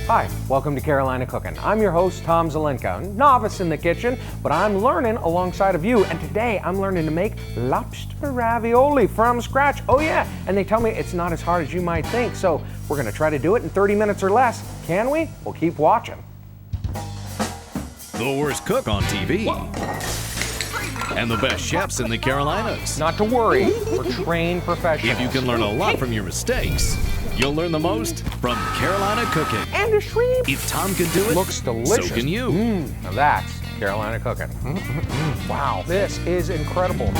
Hi, welcome to Carolina Cooking. I'm your host, Tom Zelenka, novice in the kitchen, but I'm learning alongside of you, and today I'm learning to make lobster ravioli from scratch. Oh yeah, and they tell me it's not as hard as you might think, so we're gonna try to do it in 30 minutes or less. Can we? We'll keep watching. The worst cook on TV. And the best chefs in the Carolinas. Not to worry, we're trained professionals. If you can learn a lot from your mistakes, you'll learn the most from Carolina Cooking. And a shrimp. If Tom can do it, Looks delicious. so can you. Now that's Carolina Cooking. Wow, this is incredible.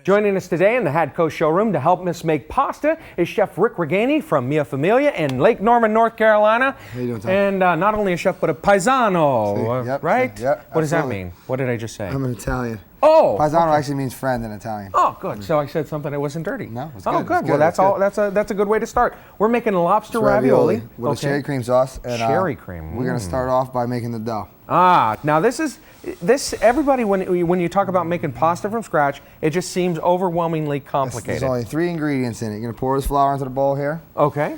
Joining us today in the Hadco showroom to help us make pasta is Chef Rick Regani from Famiglia in Lake Norman, North Carolina. How you doing, Tom? And not only a chef, but a paisano, Yep, right? yep, What does that absolutely. mean? What did I just say? I'm an Italian. Oh! Paisano actually means friend in Italian. Oh, good. So I said something that wasn't dirty. No, it's Oh, good, good. it's Well, good, that's it's all. good. That's a good way to start. We're making lobster It's ravioli with a cherry cream sauce. And, cherry cream. We're gonna start off by making the dough. Now this. Everybody, when you talk about making pasta from scratch, it just seems overwhelmingly complicated. There's only 3 ingredients in it. You're gonna pour this flour into the bowl here. Okay.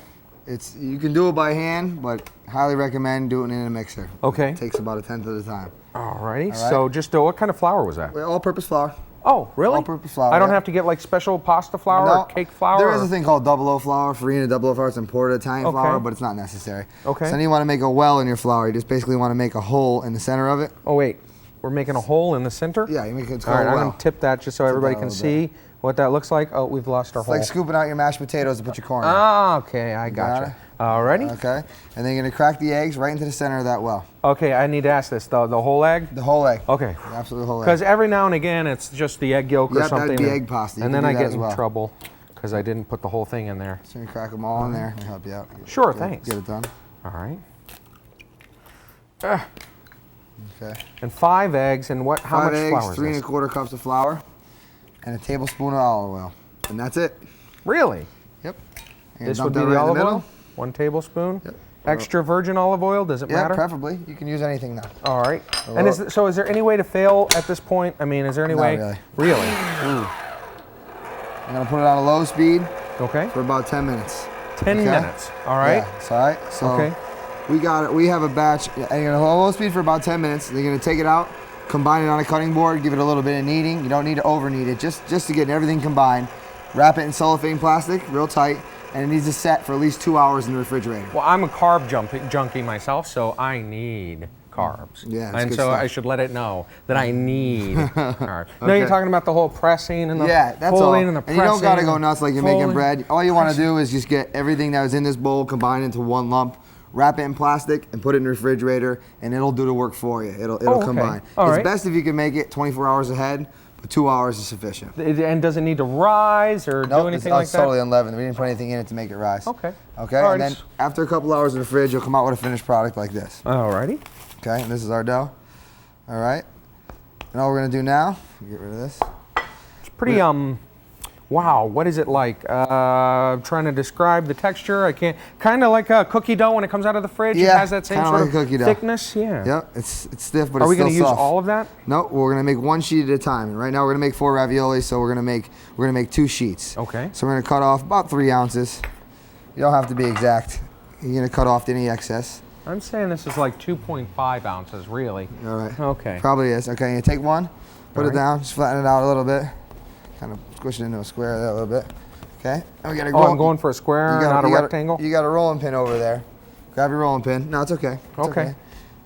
You can do it by hand, but highly recommend doing it in a mixer. Okay. It takes about 1/10 of the time. Alrighty. All right. So just what kind of flour was that? All-purpose flour. Oh, really? All-purpose flour. I don't yeah. have to get like special pasta flour or cake flour? There is a thing called double O flour, Farina double O flour. It's imported Italian flour, but it's not necessary. Okay. So then you want to make a well in your flour. You just basically want to make a hole in the center of it. Oh wait, we're making a hole in the center? Yeah, you make it. It's All called right, a I'm well. going to tip that just so everybody that a can little bit. see what that looks like. Oh, we've lost our It's hole. like scooping out your mashed potatoes to put your corn in. Ah, okay, I Got gotcha. it? Alrighty. Okay, and then you're gonna crack the eggs right into the center of that well. Okay, I need to ask this, the whole egg? The whole egg. Okay. Absolutely the whole egg. Because every now and again, it's just the egg yolk or Yep, something. that'd be egg pasta. You And can then do I that get as in well. trouble because I didn't put the whole thing in there. So you crack them all in there. I'll help you out. Sure, thanks. Get it done. All right. Okay. And 5 eggs, and what? How 5 much eggs, flour is 3 this? 1/4 cups of flour, and a tablespoon of olive oil, and that's it. Really? Yep. And This dump would be that the right in olive middle. oil? 1 tablespoon? Yep. Extra virgin olive oil, does it Yeah, matter? preferably. You can use anything now. All right. And so is there any way to fail at this point? I mean, is there any Not way? really. Really? I'm gonna put it on a low speed Okay. for about 10 minutes. 10 Okay? minutes. All right. Yeah, it's all right. So Okay. we got it. We have a batch. And you're gonna low speed for about 10 minutes. Then you're gonna take it out, combine it on a cutting board, give it a little bit of kneading. You don't need to over knead it, just to get everything combined. Wrap it in cellophane plastic, real tight, and it needs to set for at least 2 hours in the refrigerator. Well, I'm a carb junkie myself, so I need carbs. Yeah, it's and good so stuff. I should let it know that I need carbs. No, Okay. you're talking about the whole pressing and the Yeah, that's all. folding and the pressing. And you don't gotta go nuts like you're making folding, bread. All you want to pressing. do is just get everything that was in this bowl combined into one lump, wrap it in plastic, and put it in the refrigerator, and it'll do the work for you. It'll okay. combine. All It's right. best if you can make it 24 hours ahead, but 2 hours is sufficient. And does it need to rise or do Nope, anything it's like that? totally unleavened. We didn't put anything in it to make it rise. Okay. Okay, All right. and then after a couple hours in the fridge, you'll come out with a finished product like this. Alrighty. Okay, and this is our dough. All right. And all we're gonna do now, get rid of this. It's pretty, wow, what is it like? Trying to describe the texture, I can't, kind of like a cookie dough when it comes out of the fridge. It Yeah, has that same kinda sort like of a cookie dough. thickness. Yeah. Yep, it's stiff, but Are it's we still going to use soft. all of that? No, we're gonna make 1 sheet at a time. And right now we're gonna make 4 raviolis, so we're gonna make 2 sheets. Okay. So we're gonna cut off about 3 ounces. You don't have to be exact. You're gonna cut off any excess. I'm saying this is like 2.5 ounces, really. All right. Okay. Probably is. Okay, you take one, put All it right. down, just flatten it out a little bit, kind of squish it into a square there a little bit. Okay. And we gotta go. Oh, I'm going for a square, not a you rectangle? You got a rolling pin over there. Grab your rolling pin. No, it's okay. It's Okay.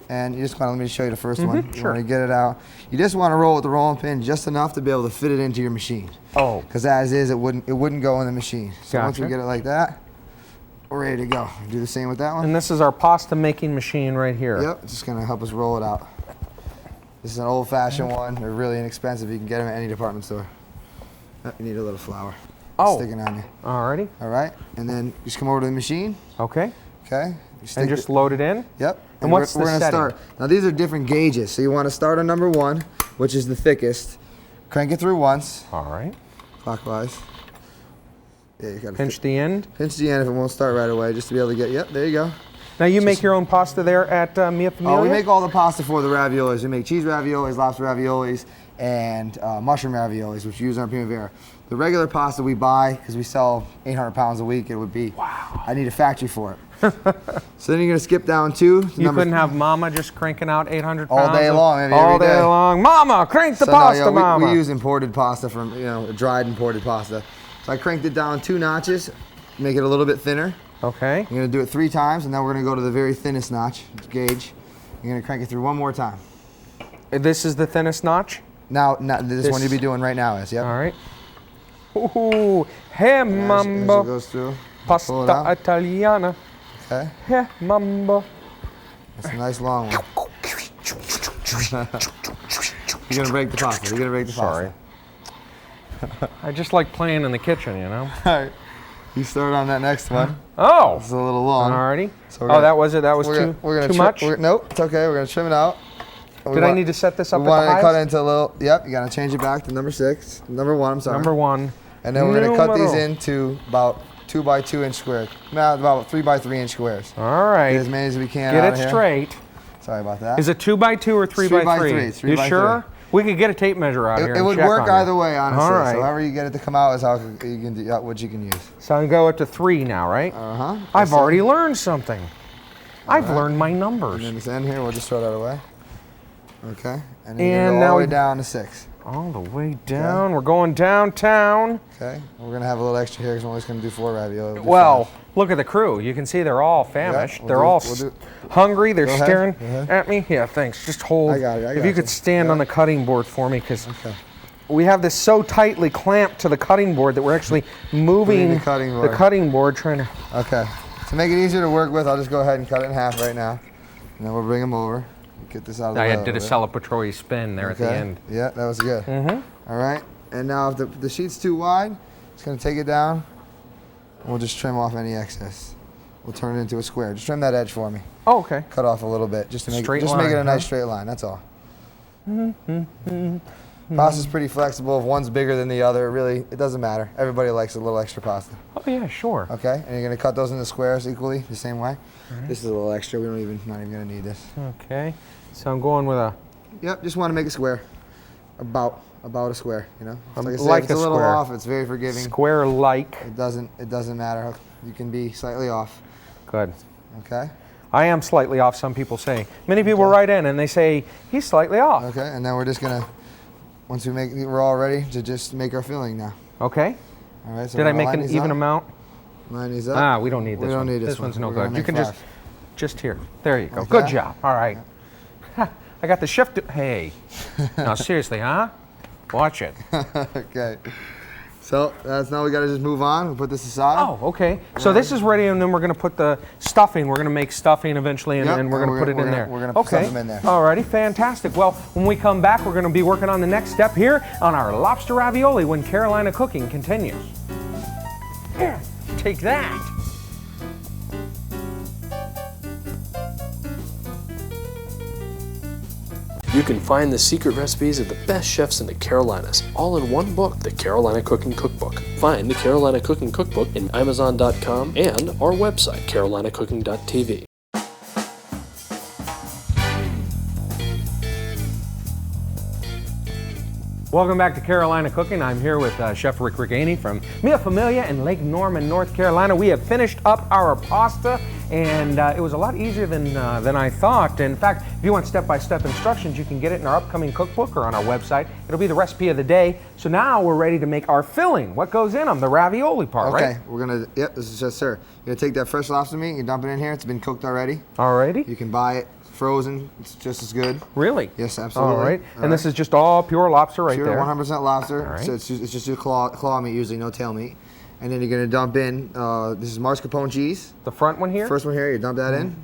And you just want to let me show you the first one. You sure. want to get it out. You just want to roll with the rolling pin just enough to be able to fit it into your machine. Oh. Because as is, it wouldn't go in the machine. So once we Gotcha. get it like that, we're ready to go. Do the same with that one. And this is our pasta making machine right here. Yep, it's just gonna help us roll it out. This is an old-fashioned one. They're really inexpensive. You can get them at any department store. You need a little flour. Oh. Sticking on you. Alrighty. All right, and then just come over to the machine. Okay. Okay. You stick And just it- load it in? Yep. And what's we're the gonna setting? start. Now these are different gauges. So you want to start on number 1, which is the thickest. Crank it through once, Alright. clockwise. Yeah, you gotta Pinch the end. pinch the end if it won't start right away, just to be able to get. Yep, there you go. Now you make your own pasta there at Mia Famiglia? Oh, we make all the pasta for the raviolis. We make cheese raviolis, lobster raviolis, and mushroom raviolis, which we use on primavera. The regular pasta we buy, because we sell 800 pounds a week, it would be, wow. I need a factory for it. So then you're going to skip down 2. You couldn't have Mama just cranking out 800 pounds? All day long, maybe all every day long. Mama, crank the pasta, Mama. We use imported pasta from, dried imported pasta. So I cranked it down 2 notches, make it a little bit thinner. Okay. You're going to do it 3 times, and then we're going to go to the very thinnest notch, gauge. You're going to crank it through 1 more time. This is the thinnest notch? Now this one you'll be doing right now is, yep. All right. Ooh, hey, mambo. As it goes through. Pasta Italiana. Okay. Hey, mambo. That's a nice long one. You're going to break the pasta. You're going to break the pasta. Sorry. I just like playing in the kitchen, you know? All right. You start on that next one. Oh. It's a little long. Alrighty. So that was it. That was too much? Nope, it's okay. We're going to trim it out. Did I need to set this up at the highest? We want to cut it into a little, yep, you got to change it back to number 6. Number 1, I'm sorry. Number 1. And then we're going to cut these into about 2 by 2 inch squares. No, about 3 by 3 inch squares. All right. Get as many as we can Get out it here. Straight. Sorry about that. Is it 2 by 2 or 3 by 3? 3 You by sure? 3. We could get a tape measure out here. It would work either way, honestly. All right. So however you get it to come out is how you can do what you can use. So I'm going to go up to 3 now, right? Uh-huh. I've already learned something. I've learned my numbers. And then this end here, we'll just throw that away. Okay. And then you go all the way down to 6. All the way down. Okay. We're going downtown. Okay. We're going to have a little extra here because we're always going to do 4 ravioli. Well, look at the crew. You can see they're all famished. Yeah, they're all hungry. They're staring at me. Yeah, thanks. Just hold. I got it. If you could stand on the cutting board for me, because we have this so tightly clamped to the cutting board that we're actually moving the cutting board trying to. Okay. To make it easier to work with, I'll just go ahead and cut it in half right now. And then we'll bring them over. Get this out of the way. I did a celebratory spin there at the end. Yeah, that was good. All right. And now if the sheet's too wide, just going to take it down. We'll just trim off any excess. We'll turn it into a square. Just trim that edge for me. Oh, okay. Cut off a little bit just to make it a nice straight line. That's all. Pasta's pretty flexible. If one's bigger than the other, it doesn't matter. Everybody likes a little extra pasta. Oh yeah, sure. Okay, and you're gonna cut those into squares equally, the same way. This is a little extra. Not even gonna need this. Okay, so I'm going with a. Yep, just want to make a square. About a square, you know. Like I said, like if it's a little off, it's very forgiving. Square-like. It doesn't matter. You can be slightly off. Good. Okay. I am slightly off. Some people say. Many people write in and they say he's slightly off. Okay, and then we're just gonna. Once we're all ready to just make our filling now. Okay. All right. So did I make an even amount? Line these up. Ah, we don't need this. We don't need this one. This one's no good. You can just here. There you go. Okay. Good job. All right. I got the chef. Hey. Now seriously, huh? Watch it. Okay. So that's now we got to just move on. We'll put this aside. Oh, okay. So this is ready, and then we're going to put the stuffing. We're going to make stuffing eventually, and we're going to put it in there. We're going to put them in there. Alrighty, fantastic. Well, when we come back, we're going to be working on the next step here on our lobster ravioli when Carolina cooking continues. Here, take that. You can find the secret recipes of the best chefs in the Carolinas, all in one book, the Carolina Cooking Cookbook. Find the Carolina Cooking Cookbook in Amazon.com and our website, carolinacooking.tv. Welcome back to Carolina Cooking. I'm here with Chef Rick Riganey from Famiglia in Lake Norman, North Carolina. We have finished up our pasta, and it was a lot easier than I thought. In fact, if you want step-by-step instructions, you can get it in our upcoming cookbook or on our website. It'll be the recipe of the day. So now we're ready to make our filling. What goes in them? The ravioli part, right? Okay, we're gonna. Yep, this is just sir. You're gonna take that fresh lobster meat. You dump it in here. It's been cooked already. Alrighty. You can buy it frozen. It's just as good. Really? Yes, absolutely. All right. And this is just all pure lobster right there. Pure 100% lobster. All right. So it's just your claw meat usually, no tail meat. And then you're gonna dump in. This is mascarpone cheese. The front one here. First one here. You dump that in.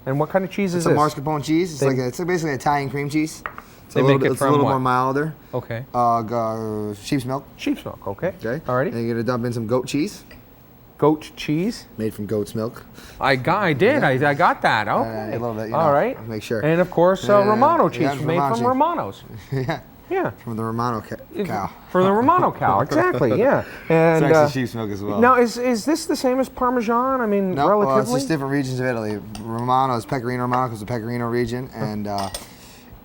And what kind of cheese is this? this? It's a mascarpone cheese. It's basically Italian cream cheese. It's they a make little, it it's from a little what? more milder. Okay. Sheep's milk. Sheep's milk. Okay. Okay. Alrighty. And you're gonna dump in some goat cheese. Goat cheese. Made from goat's milk. I did. Yeah. I got that. Okay. A little bit. All right. Make sure. And of course, Romano cheese made from Romanos. Yeah. Yeah. From the Romano cow. From the Romano cow, exactly. Yeah. And it's actually sheep's milk as well. Now, is this the same as Parmesan? I mean, no, relatively. It's just different regions of Italy. Romano is Pecorino Romano because the Pecorino region, and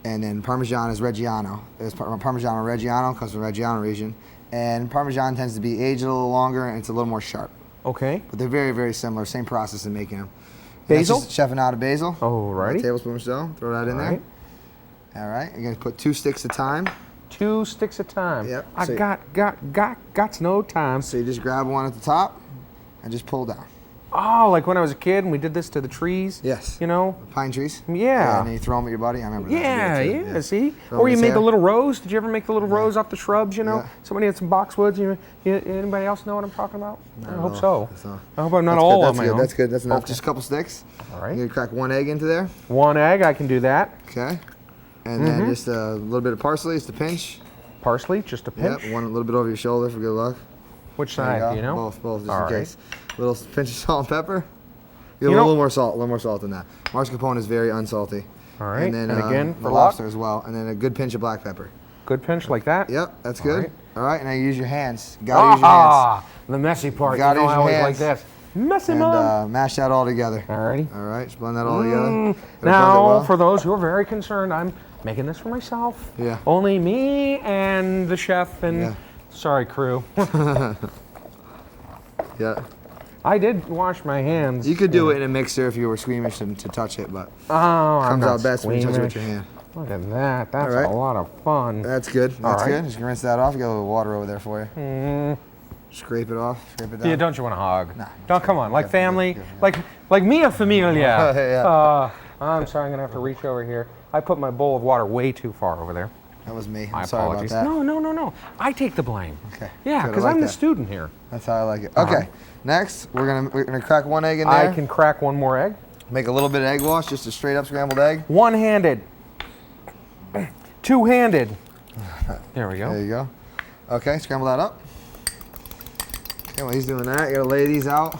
then Parmesan is Reggiano. Parmigiano Reggiano comes from the Reggiano region, and Parmesan tends to be aged a little longer and it's a little more sharp. Okay. But they're very, very similar. Same process in making them. Basil? That's just chefing out of basil. Alrighty. A tablespoon or so. Throw that in there. All right. You're gonna put 2 sticks at a time. 2 sticks at a time. Yep. I So- got no time. So you just grab one at the top and just pull down. Oh, like when I was a kid and we did this to the trees? Yes. You know? Pine trees. Yeah. And then you throw them at your buddy. I remember that. Yeah, I did too. see? Throw Or them you in made his the hair. little rows. Did you ever make the little rows off the shrubs, you know? Yeah. Somebody had some boxwoods. Anybody else know what I'm talking about? I hope No, so. that's not- I hope I'm not That's all good, on my own. That's good. That's enough. Okay. Just a couple sticks. All right. You're gonna crack 1 egg into there. 1 egg, I can do that. Okay. And then just a little bit of parsley, just a pinch. Parsley, just a pinch. Yep. One a little bit over your shoulder for good luck. Which There side, go. do you know? Both, just All in right. case. Little pinch of salt and pepper. You A know- little more salt than that. Mascarpone is very unsalty. All right. And then again, the for luck, lobster as well. And then a good pinch of black pepper. good pinch like that. Yep, that's All good. right. All right, now you use your hands. You gotta use your hands. Ah, the messy part. You Gotta know use I your always hands. like this. Messy And mom. mash that all together. Alrighty. All right, just blend that all together. Gotta blend it Now, well. for those who are very concerned, I'm making this for myself. Yeah. Only me and the chef and, Yeah. sorry, crew. Yeah. I did wash my hands. You could do it in a mixer if you were squeamish to touch it, but Oh, I'm comes not out best when you touch it with squeamish. your hand. Look at that. That's All right. a lot of fun. That's good. That's right. good. Just rinse that off. You got a little water over there for you. Scrape it off. Scrape it down. Yeah, don't you want to hug? Nah. Don't, come on, like Yeah, family, good, like me a Famiglia. Yeah. I'm sorry, I'm gonna have to reach over here. I put my bowl of water way too far over there. That was me. My I'm sorry about apologies. that. No. I take the blame. Okay. Yeah, Good, I because like I'm the that. student here. That's how I like it. All Okay. right. Next, we're gonna crack 1 egg in there. I can crack one more egg. Make a little bit of egg wash, just a straight up scrambled egg. One-handed. Two-handed. There we There go. you go. Okay, scramble that up. Okay, while he's doing that, you gotta lay these out,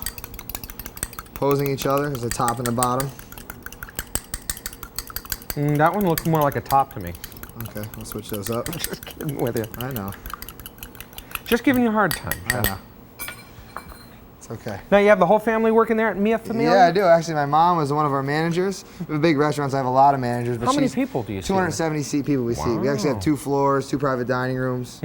opposing each other. There's the top and the bottom. That one looks more like a top to me. Okay, we'll switch those up. Just kidding with you. I know. Just giving you a hard time. I know. It's okay. Now you have the whole family working there at Mia Familia? Yeah, I do. Actually, my mom was one of our managers. We have big restaurants. I have a lot of managers. But How many she's people do you see? 270 seat people we see. We actually have Wow. 2 floors, 2 private dining rooms.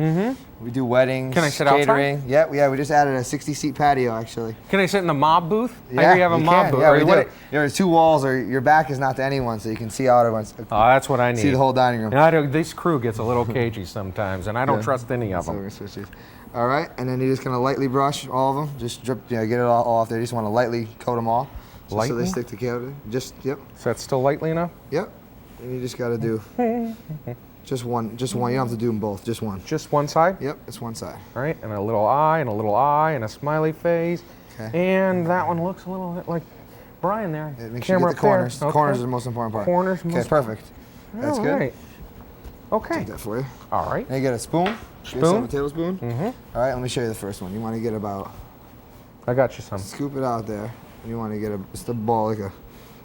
We do weddings. Can I sit outside? catering. Yeah, we just added a 60-seat patio actually. Can I sit in the mob booth? I Yeah, hear you have a mob can. booth. Yeah, Or we what- do. There's 2 walls, or your back is not to anyone, so you can see out everyone's. Oh, that's what I need. See the whole dining room. And I don't, this crew gets a little cagey sometimes, and I don't Yeah. trust any of So we're them. gonna switch these. All right, and then you just gonna lightly brush all of them. Just drip, get it all off there. You just want to lightly coat them all, just so Lightly? they stick together. Yep. Is that still lightly enough? And you just gotta do just one. You don't have to do them both. Just one. Just one side? Yep, it's one side. All right, and a little eye, and a little eye, and a smiley face. Okay. And that one looks a little bit like Brian there. Yeah, make sure you Camera get the up there. corners. The Okay. corners are the most important part. Corners Okay, most- perfect. That's All good. right. Okay. Take that for you. All right. Now you get a spoon. Spoon? Get a tablespoon. All right, let me show you the first one. You want to get about, I got you some. scoop it out there. And you want to get just a ball, like a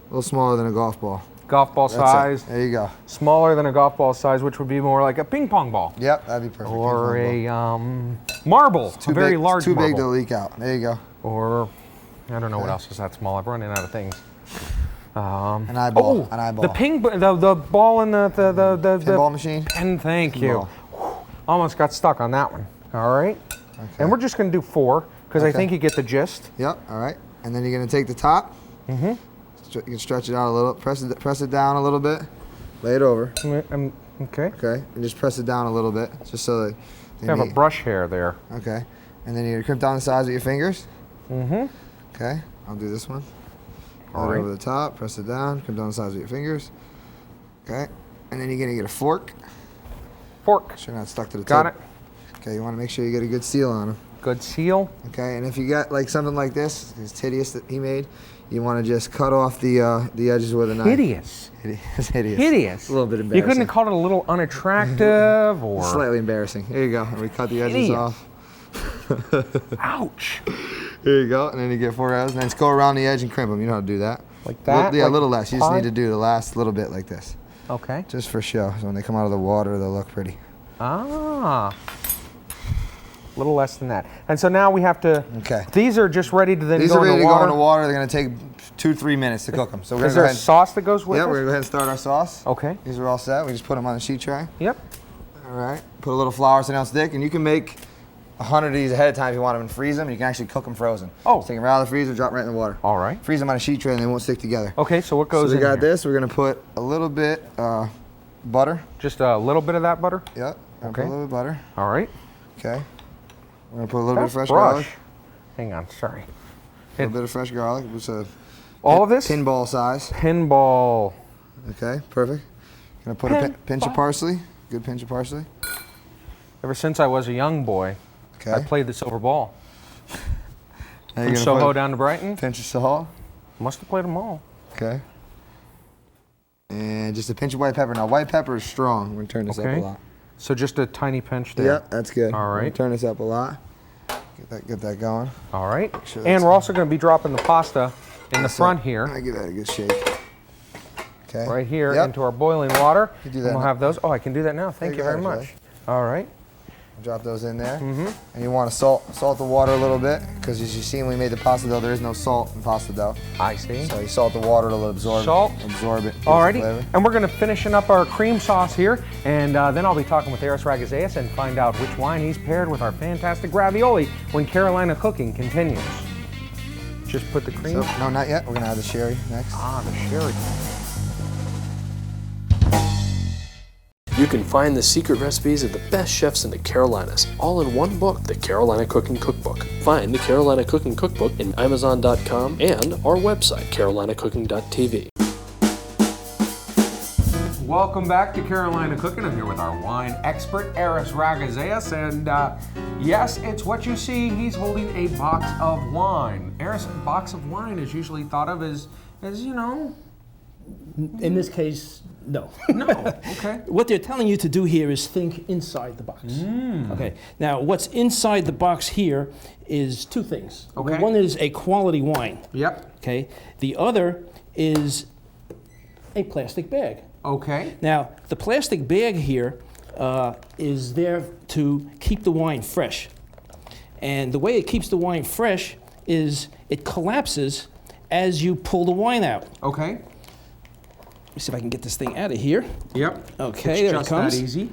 little smaller than a golf ball. Golf ball That's size. it. There you go. Smaller than a golf ball size, which would be more like a ping pong ball. Yep, that'd be perfect. Or Ping pong a marble, ball. a very big, large Too marble. big to leak out. There you go. Or, I don't know what else is that small. I'm running out of things. An eyeball. An eyeball. The ping, the ball in the Pinball machine. pen. Thank you. Pinball. Almost got stuck on that one. All right. Okay. And we're just gonna do 4 because I Okay. think you get the gist. Yep. All right. And then you're gonna take the top. You can stretch it out a little. Press it down a little bit. Lay it over. Okay. Okay. And just press it down a little bit, just so that they You have a meet. brush hair there. Okay. And then you're gonna crimp down the sides with your fingers. Okay. I'll do this one. All Hold it right. over the top. Press it down. Crimp down the sides with your fingers. Okay. And then you're gonna get a fork. Fork. Sure, not stuck to the Got tip. it. Okay. You want to make sure you get a good seal on them. Good seal. Okay, and if you got like something like this hideous that he made, you want to just cut off the edges with a knife. Hideous. It's hideous. Hideous. A little bit You embarrassing. couldn't have called it a little unattractive or. Slightly embarrassing. Here you go. And we cut the edges Hideous. off. Ouch. Here you go. And then you get 4 edges. And then just go around the edge and crimp them. You know how to do that. Like that? Yeah, a Like little less. You just pie? need to do the last little bit like this. Okay. Just for show. So when they come out of the water, they'll look pretty. Ah. A little less than that. And so now we have to. Okay. These are just ready to then These go are ready in to the go water. in the water. They're going to take 2-3 minutes to cook them. So we're Is going there to a sauce that goes with Yeah, it? we're going to go ahead and start our sauce. Okay. These are all set. We just put them on the sheet tray. Yep. All right. Put a little flour, sit down stick, and you can make 100 of these ahead of time if you want them and freeze them. You can actually cook them frozen. Oh. Just take them right out of the freezer, drop right in the water. All right. Freeze them on a sheet tray and they won't stick together. Okay, so what goes so in we got here? this. We're gonna put a little bit butter. Just a little bit of that butter? Yep. Okay. Put a little bit of butter. All right. Okay. We're gonna put a little bit of fresh brush. garlic. Hang on, sorry. A little bit of fresh garlic. It's a All of this? pinball size. Pinball. Okay, perfect. Gonna put a pinch of parsley. Good pinch of parsley. Ever since I was a young boy, Okay. I played the silver ball. Now From you're gonna Soho put down to Brighton. a pinch of salt. Must have played them all. Okay. And just a pinch of white pepper. Now white pepper is strong. We're gonna turn this up a lot. So just a tiny pinch there. Yep, that's good. All right. Turn this up a lot. Get that going. All right. sure And that's we're also going to be dropping the pasta in the front here. I give that a good shake. Okay. Right here Yep. into our boiling water. You do And that we'll now. have those. Oh, I can do that now. Thank you go very ahead, much. All right. Drop those in there. And you want to salt the water a little bit because as you see when we made the pasta dough, there is no salt in pasta dough. I see. So you salt the water to absorb Salt. absorb it. Alrighty, and we're going to finishing up our cream sauce here, and then I'll be talking with Eris Ragazeas and find out which wine he's paired with our fantastic ravioli when Carolina cooking continues. Just put the cream. So, no, not yet. We're gonna add the sherry next. Ah, the sherry. You can find the secret recipes of the best chefs in the Carolinas, all in one book, the Carolina Cooking Cookbook. Find the Carolina Cooking Cookbook in Amazon.com and our website, carolinacooking.tv. Welcome back to Carolina Cooking. I'm here with our wine expert, Eris Ragazeas, and yes, it's what you see. He's holding a box of wine. Eris, a box of wine is usually thought of as you know. In this case, no. No, okay. What they're telling you to do here is think inside the box. Okay. Now, what's inside the box here is two things. Okay. One is a quality wine. Yep. Okay. The other is a plastic bag. Okay. Now, the plastic bag here is there to keep the wine fresh. And the way it keeps the wine fresh is it collapses as you pull the wine out. Okay. Let me see if I can get this thing out of here. Yep. Okay, It's there just it comes. that easy.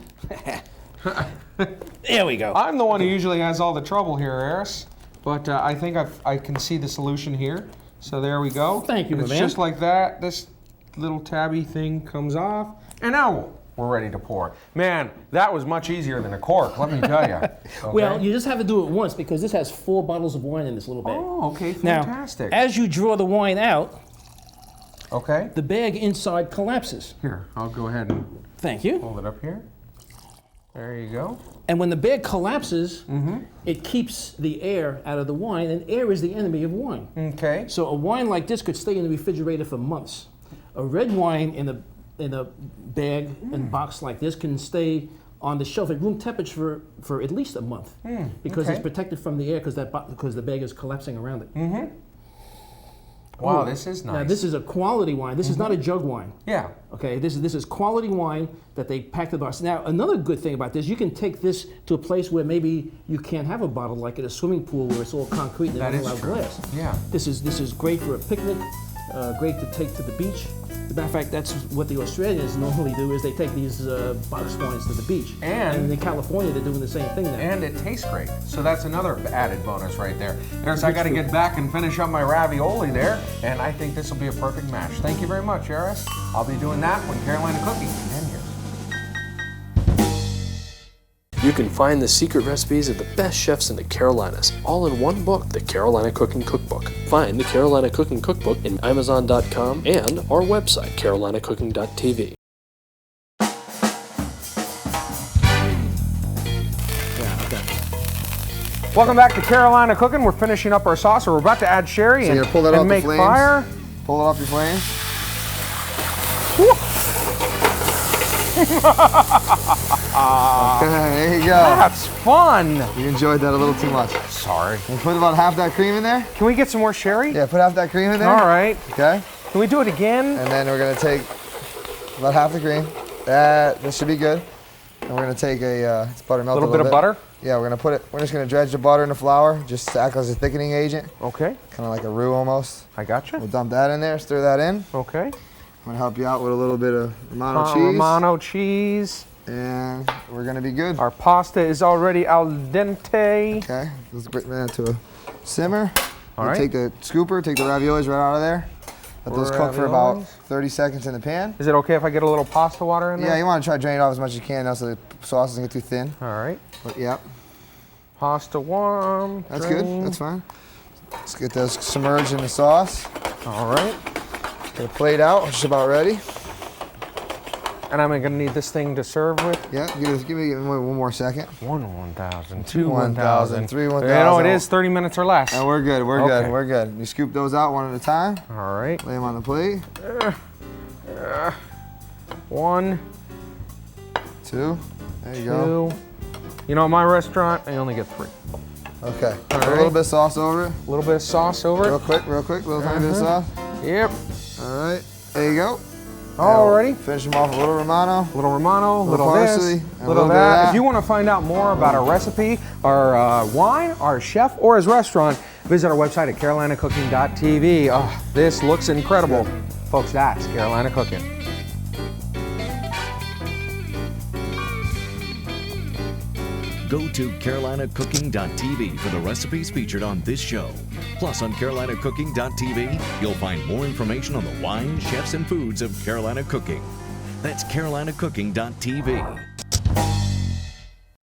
There we go. I'm the one who usually has all the trouble here, Eris, but I think I can see the solution here. So there we go. Thank you, And my it's man. just like that. This little tabby thing comes off, and now we're ready to pour. Man, that was much easier than a cork, let me tell you. Okay? Well, you just have to do it once because this has 4 bottles of wine in this little bag. Oh, okay, Now, fantastic. as you draw the wine out, Okay. the bag inside collapses. Here, I'll go ahead and Thank you. hold it up here. There you go. And when the bag collapses, it keeps the air out of the wine, and air is the enemy of wine. Okay. So a wine like this could stay in the refrigerator for months. A red wine in a bag and box like this can stay on the shelf at room temperature for at least a month because okay. it's protected from the air because the bag is collapsing around it. Wow, this is nice. Now this is a quality wine. This is not a jug wine. Yeah. Okay, this is quality wine that they packed the box. Now another good thing about this, you can take this to a place where maybe you can't have a bottle, like at a swimming pool where it's all concrete and they That don't is allow true. glass. Yeah. This is great for a picnic, great to take to the beach. As a matter of fact, that's what the Australians normally do, is they take these box wines to the beach. And in California, they're doing the same thing now. And it tastes great. So that's another added bonus right there. Eris, I got to get back and finish up my ravioli there, and I think this will be a perfect match. Thank you very much, Eris. I'll be doing that when Carolina Cooking continues. You can find the secret recipes of the best chefs in the Carolinas, all in one book, the Carolina Cooking Cookbook. Find the Carolina Cooking Cookbook in Amazon.com and our website, carolinacooking.tv. Welcome back to Carolina Cooking. We're finishing up our sauce. So we're about to add sherry So and, you're gonna pull that and off the make flames? fire. Pull it off your flame. Okay, there you go. That's fun. You enjoyed that a little too much. Sorry. And put about half that cream in there. Can we get some more sherry? Yeah, put half that cream in there. All right. Okay. Can we do it again? And then we're gonna take about half the cream. This should be good. And we're gonna take it's butter melted A little bit of butter? Yeah, we're just gonna dredge the butter in the flour, just to act as a thickening agent, Okay. kind of like a roux almost. I gotcha. We'll dump that in there, stir that in. Okay. I'm gonna help you out with a little bit of Romano cheese. Romano cheese. And we're gonna be good. Our pasta is already al dente. Okay, let's bring that to a simmer. All We'll right. take the scooper, take the raviolis right out of there. Let those cook for about 30 seconds in the pan. Is it okay if I get a little pasta water in there? Yeah, you want to try to drain it off as much as you can now so the sauce doesn't get too thin. All right. But yeah, Pasta warm. that's drain. good. That's fine. Let's get those submerged in the sauce. All right. Get a plate out. It's just about ready. And I'm gonna need this thing to serve with. Yeah, give me one more second. 1,000, 2, 1,000, 3, 1,000. You know, it is 30 minutes or less. And we're good. We're Okay. good. We're good. You scoop those out one at a time. All right. Lay them on the plate. 1, 2. There you go. 2. You know, at my restaurant, I only get 3. Okay. All A little right. bit of sauce over it. A little bit of sauce over Real it. quick. Little tiny bit of sauce. Yep. All right. There you go. Alrighty. Finish them off with a little Romano. Little Romano, little parsley, this, and a little little bit of that. that. If you want to find out more about our recipe, our wine, our chef, or his restaurant, visit our website at carolinacooking.tv. Oh, this looks incredible. Folks, that's Carolina Cooking. Go to carolinacooking.tv for the recipes featured on this show. Plus, on carolinacooking.tv, you'll find more information on the wines, chefs, and foods of Carolina Cooking. That's carolinacooking.tv.